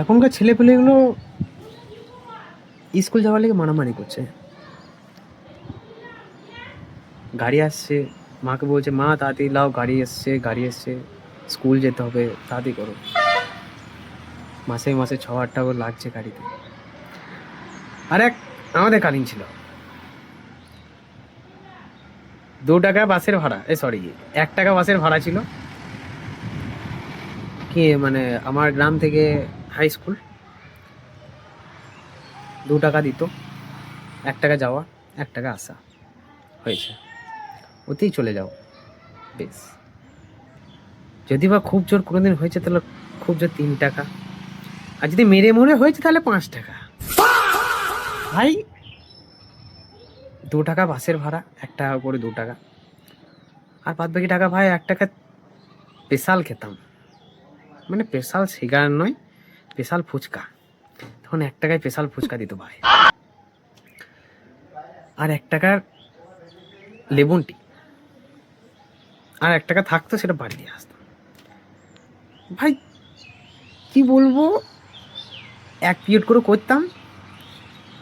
এখনকার ছেলেপেলেগুলো স্কুল যাওয়ার লেগে মারামারি করছে। গাড়ি আসছে, মাকে বলছে মা তাড়াতাড়ি লাও, গাড়ি এসছে, স্কুল যেতে হবে, তাড়াতাড়ি করো। মাসে মাসে 6-8 টাকা লাগছে গাড়িতে। আর এক আমাদের কালীন ছিল 2 টাকা বাসের ভাড়া, 1 টাকা বাসের ভাড়া ছিল। কি মানে আমার গ্রাম থেকে হাই স্কুল 2 টাকা দিত, 1 টাকা যাওয়া, 1 টাকা আসা, হয়েছে, ওতেই চলে যাও বেশ। যদি বা খুব জোর কোনোদিন হয়েছে তাহলে খুব জোর 3 টাকা, আর যদি মেরে মরে হয়েছে তাহলে 5 টাকা। ভাই 2 টাকা বাসের ভাড়া, 1 টাকা করে 2 টাকা, আর বাদ বাকি টাকা ভাই 1 টাকা স্পেশাল খেতাম, মানে স্পেশাল সিগারেট নয়, স্পেশাল ফুচকা। তখন 1 টাকায় স্পেশাল ফুচকা দিত ভাই, আর 1 টাকার লেবুন টি, আর 1 টাকা থাকতো সেটা বাড়ি দিয়ে আসতাম। ভাই কি বলবো, 1 পিরিয়ড করে করতাম,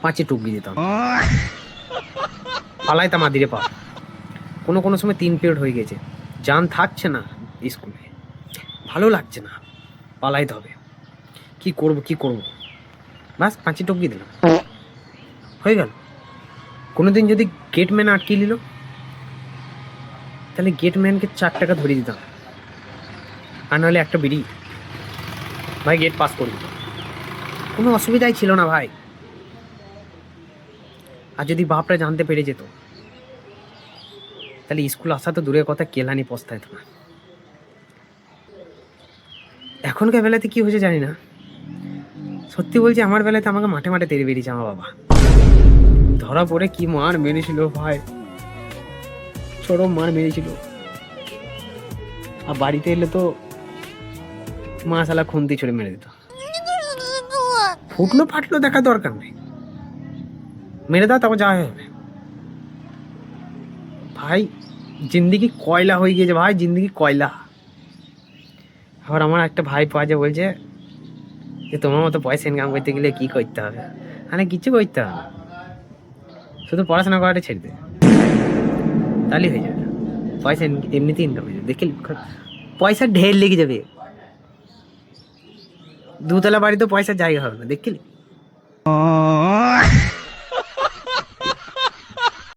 5-এ টুকরি দিতাম, পালাইতাম আদিরে পা। কোনো সময় 3 পিরিয়ড হয়ে গেছে, জান থাকছে না স্কুলে, ভালো লাগছে না, পালাইতে হবে, কি করব, বাস 5-এ টুকরি দিলাম, হয়ে গেল। কোনোদিন যদি গেটম্যান আটকে নিল তাহলে গেটম্যানকে 4 টাকা ধরিয়ে দিতাম, আর নাহলে একটা বিড়ি, ভাই গেট পাস করে দিত, কোনো অসুবিধাই ছিল না ভাই। আর যদি বাপরা জানতে পেরে যেত তাহলে স্কুল আসা তো দূরের কথা, কেলানি পস্তাইতো না। এখনকার বেলাতে কি হয়েছে জানি না, সত্যি বলছি আমার বেলাতে আমাকে মাঠে মাঠে তেড়ে বেরিয়েছে আমার বাবা, ধরা পড়ে কি মার মেরেছিল ভাই, চরম মার মেরেছিল। আর বাড়িতে এলে তো মা শালা খুন্তি ছড়ে মেরে দিত। ফুটলো ফাটলো দেখা দরকার নেই, মেরে দাও তারপর যাওয়া হবে। ভাই জিন্দিগি কয়লা হয়ে গিয়েছে ভাই, জিন্দিগি কয়লা। আবার আমার একটা ভাই পাওয়া যায়, বলছে যে তোমার মতো পয়সা ইনকাম করতে গেলে কি করতে হবে, মানে কিছু করতে হবে, শুধু পড়াশোনা করাটা ছেড়ে দে, তাহলেই হয়ে যাবে, পয়সা এমনিতেই ইনকাম হয়ে যাবে। দেখে পয়সা ঢের লেগে যাবে, 2 তলা বাড়ি তো পয়সার জায়গা হবে না, দেখলি।